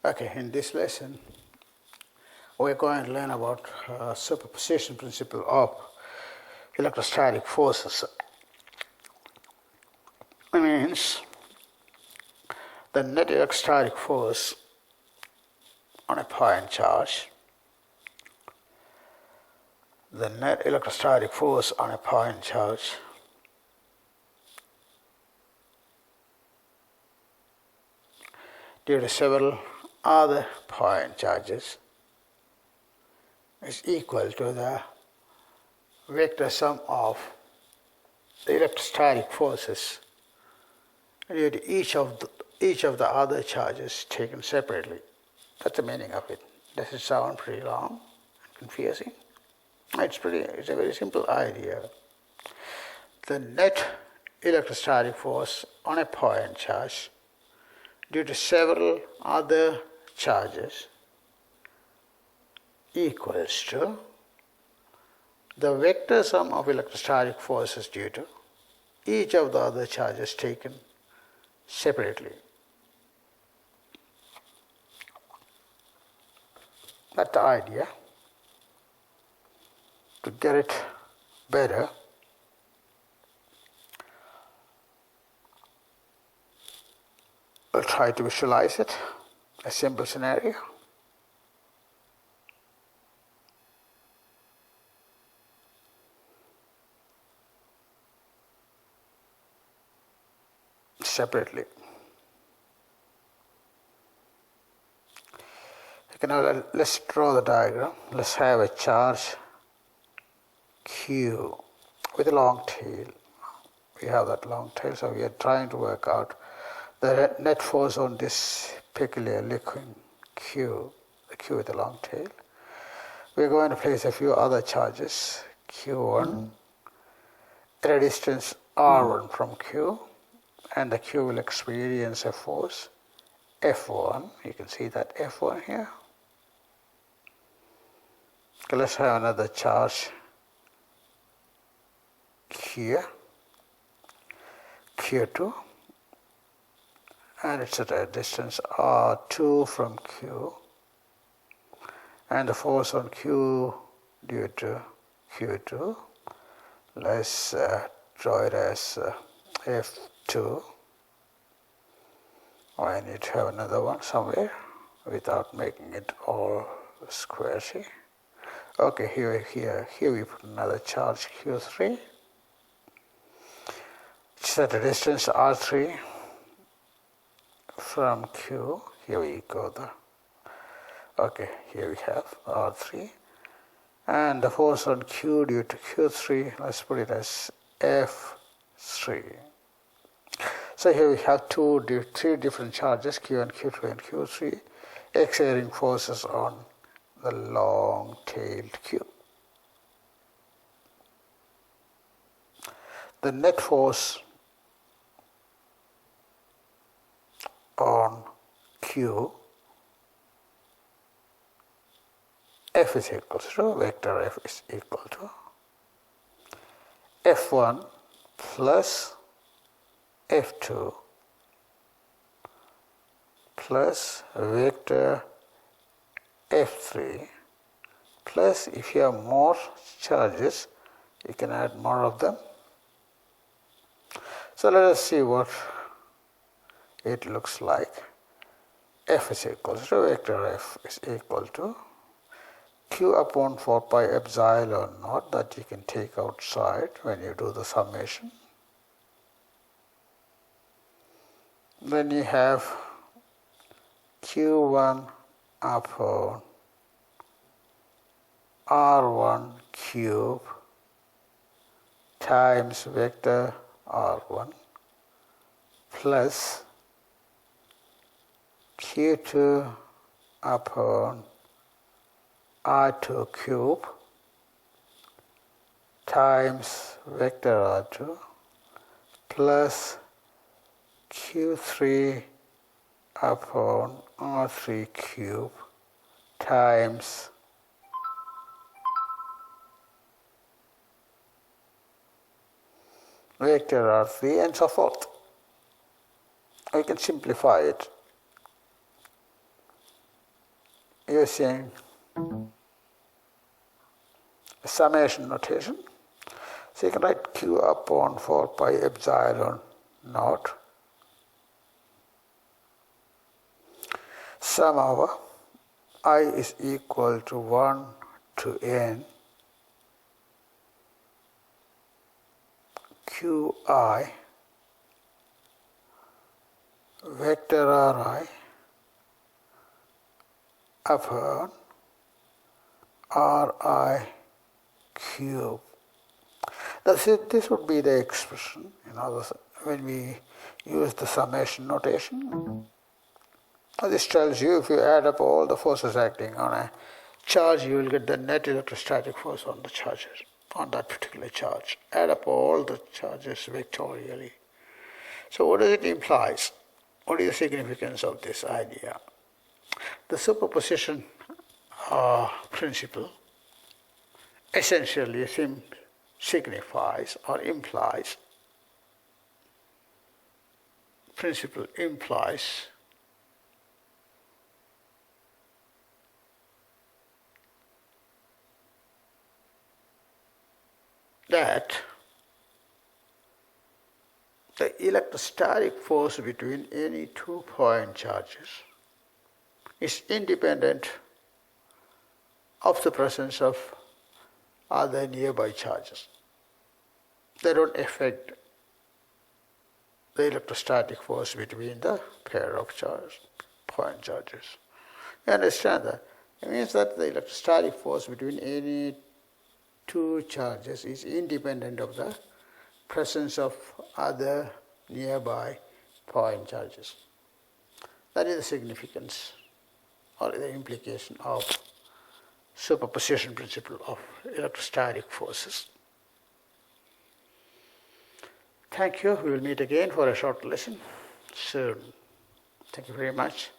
Okay, in this lesson, we're going to learn about superposition principle of electrostatic forces. It means the net electrostatic force on a point charge, the net electrostatic force on a point charge due to several other point charges is equal to the vector sum of the electrostatic forces due to each of the other charges taken separately. That's the meaning of it. Does it sound pretty long and confusing? It's a very simple idea. The net electrostatic force on a point charge due to several other charges equals to the vector sum of electrostatic forces due to each of the other charges taken separately. That's the idea. To get it better, we'll try to visualize it, a simple scenario. Separately. Okay, now let's draw the diagram. Let's have a charge Q with a long tail. We have that long tail, so we are trying to work out the net force on this peculiar liquid Q, the Q with a long tail. We're going to place a few other charges, Q1, at a distance R1 from Q, and the Q will experience a force F1. You can see that F1 here. Okay, let's have another charge here, Q2, and it's at a distance R2 from Q, and the force on Q due to Q2, let's draw it as F2. I need to have another one somewhere without making it all squashy. Okay, here we put another charge Q3. It's at a distance R3 from Q. Here we go. Here we have R3. And the force on Q due to Q3, let's put it as F3. So here we have three different charges, Q1, Q2, and Q3, exerting forces on the long-tailed Q. The net force on Q, F is equal to, vector F is equal to F1 plus F2 plus vector F3 plus, if you have more charges, you can add more of them. So let us see what it looks like. F is equal to, vector F is equal to Q upon 4 pi epsilon naught, that you can take outside when you do the summation. Then you have Q1 upon R1 cube times vector R1 plus Q2 upon R2 cube times vector R2 plus Q3 upon R3 cube times vector R3 and so forth. We can simplify it. using summation notation. So you can write Q upon 4 pi epsilon naught sum over I is equal to 1 to n Qi vector Ri upon Ri cube. This would be the expression, when we use the summation notation. This tells you if you add up all the forces acting on a charge, you will get the net electrostatic force on the charges, on that particular charge. Add up all the charges vectorially. So what does it imply? What is the significance of this idea? The superposition principle essentially signifies or implies, principle implies that the electrostatic force between any 2 point charges is independent of the presence of other nearby charges. They don't affect the electrostatic force between the pair of point charges. You understand that? It means that the electrostatic force between any 2 charges is independent of the presence of other nearby point charges. That is the significance or the implication of superposition principle of electrostatic forces. Thank you. We will meet again for a short lesson soon. Thank you very much.